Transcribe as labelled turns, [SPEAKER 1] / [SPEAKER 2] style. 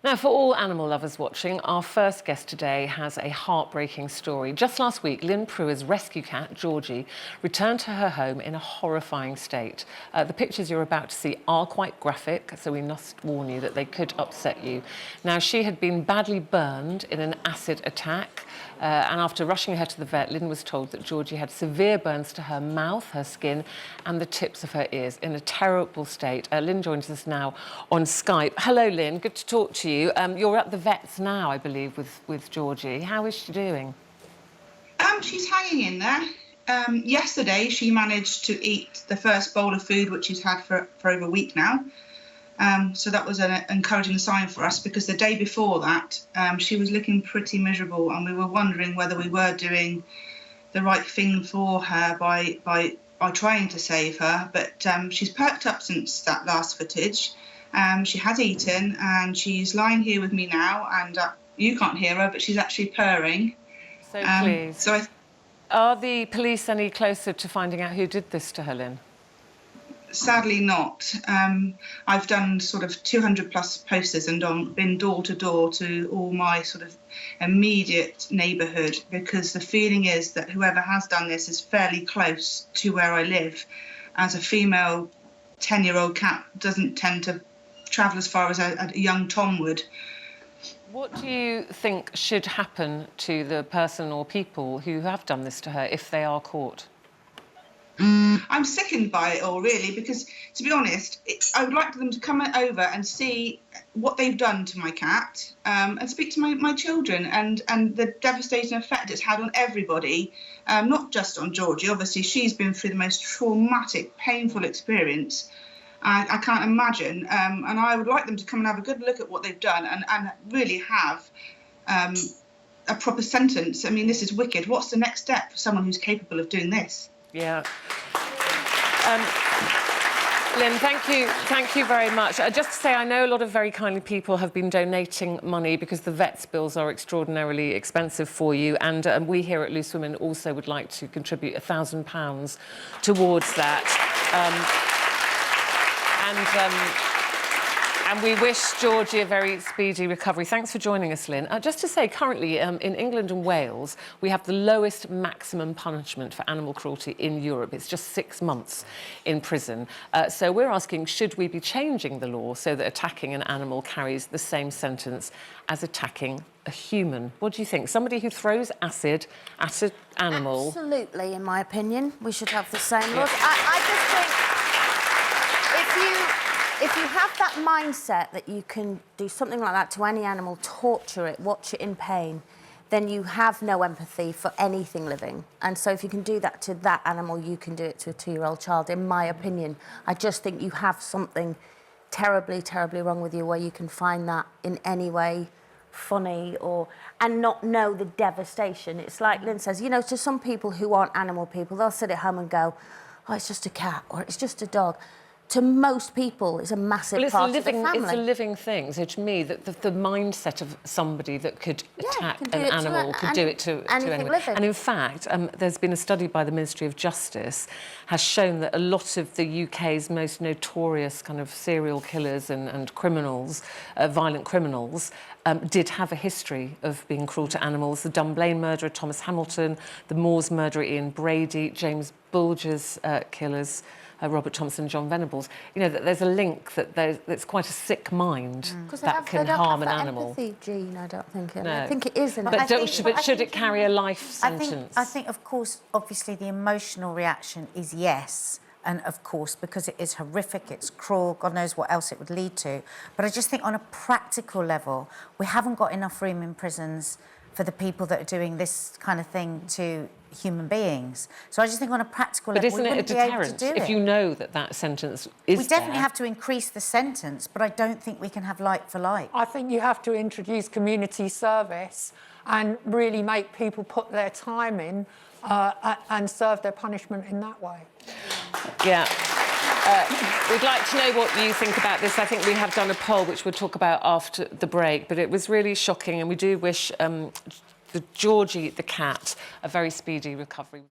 [SPEAKER 1] Now, for all animal lovers watching, our first guest today has a heartbreaking story. Just last week, Lyn Prewer's rescue cat, Georgie, returned to her home in a horrifying state. The pictures you're about to see are quite graphic, so we must warn you that they could upset you. Now, she had been badly burned in an acid attack, and after rushing her to the vet, Lyn was told that Georgie had severe burns to her mouth, her skin, and the tips of her ears, in a terrible state. Lyn joins us now on Skype. Hello, Lyn. Good to talk to you. You're at the vet's now, I believe, with Georgie. How is she doing?
[SPEAKER 2] She's hanging in there. Yesterday, she managed to eat the first bowl of food, which she's had for over a week now. So that was an encouraging sign for us, because the day before that, she was looking pretty miserable, and we were wondering whether we were doing the right thing for her by trying to save her. But she's perked up since that last footage. She has eaten, and she's lying here with me now, and you can't hear her, but she's actually purring.
[SPEAKER 1] So pleased. Are the police any closer to finding out who did this to her, Lyn?
[SPEAKER 2] Sadly not. I've done sort of 200 plus posters and been door to door to all my sort of immediate neighbourhood, because the feeling is that whoever has done this is fairly close to where I live. As a female 10-year-old cat doesn't tend to travel as far as a young Tom would.
[SPEAKER 1] What do you think should happen to the person or people who have done this to her if they are caught?
[SPEAKER 2] I'm sickened by it all, really, because, to be honest, I would like them to come over and see what they've done to my cat, and speak to my children, and the devastating effect it's had on everybody, not just on Georgie. Obviously, she's been through the most traumatic, painful experience I can't imagine, and I would like them to come and have a good look at what they've done and really have a proper sentence. I mean, this is wicked. What's the next step for someone who's capable of doing this?
[SPEAKER 1] Yeah. Lyn, thank you very much. Just to say, I know a lot of very kindly people have been donating money because the vet's bills are extraordinarily expensive for you, and we here at Loose Women also would like to contribute £1,000 towards that. And we wish Georgie a very speedy recovery. Thanks for joining us, Lyn. Just to say, currently in England and Wales, we have the lowest maximum punishment for animal cruelty in Europe. It's just 6 months in prison. So we're asking, should we be changing the law so that attacking an animal carries the same sentence as attacking a human? What do you think? Somebody who throws acid at an animal...
[SPEAKER 3] Absolutely, in my opinion, we should have the same laws. I just think... If you have that mindset that you can do something like that to any animal, torture it, watch it in pain, then you have no empathy for anything living. And so if you can do that to that animal, you can do it to a 2-year-old child, in my opinion. I just think you have something terribly, terribly wrong with you where you can find that in any way funny and not know the devastation. It's like Lyn says, you know, to some people who aren't animal people, they'll sit at home and go, oh, it's just a cat or it's just a dog. To most people, it's a massive part of the family.
[SPEAKER 1] It's a living thing. So to me, the mindset of somebody that could attack an animal could do it to anyone.
[SPEAKER 3] Living.
[SPEAKER 1] And in fact, there's been a study by the Ministry of Justice has shown that a lot of the UK's most notorious kind of serial killers and criminals, violent criminals, did have a history of being cruel to animals. The Dunblane murderer, Thomas Hamilton, the Moors murderer, Ian Brady, James Bulger's killers, Robert Thompson and John Venables. You know, that there's a link that there's quite a sick mind that can harm an animal.
[SPEAKER 3] Empathy gene, I don't think it.
[SPEAKER 1] No.
[SPEAKER 3] I think it is.
[SPEAKER 1] But should it carry a life sentence?
[SPEAKER 4] I think, of course, obviously the emotional reaction is yes. And, of course, because it is horrific, it's cruel, God knows what else it would lead to. But I just think on a practical level, we haven't got enough room in prisons for the people that are doing this kind of thing to human beings. So I just think on a practical level,
[SPEAKER 1] isn't it a deterrent if you know that sentence is
[SPEAKER 4] We definitely have to increase the sentence, but I don't think we can have like for like.
[SPEAKER 5] I think you have to introduce community service and really make people put their time in and serve their punishment in that way.
[SPEAKER 1] Yeah. We'd like to know what you think about this. I think we have done a poll, which we'll talk about after the break, but it was really shocking, and we do wish the Georgie, the cat, a very speedy recovery.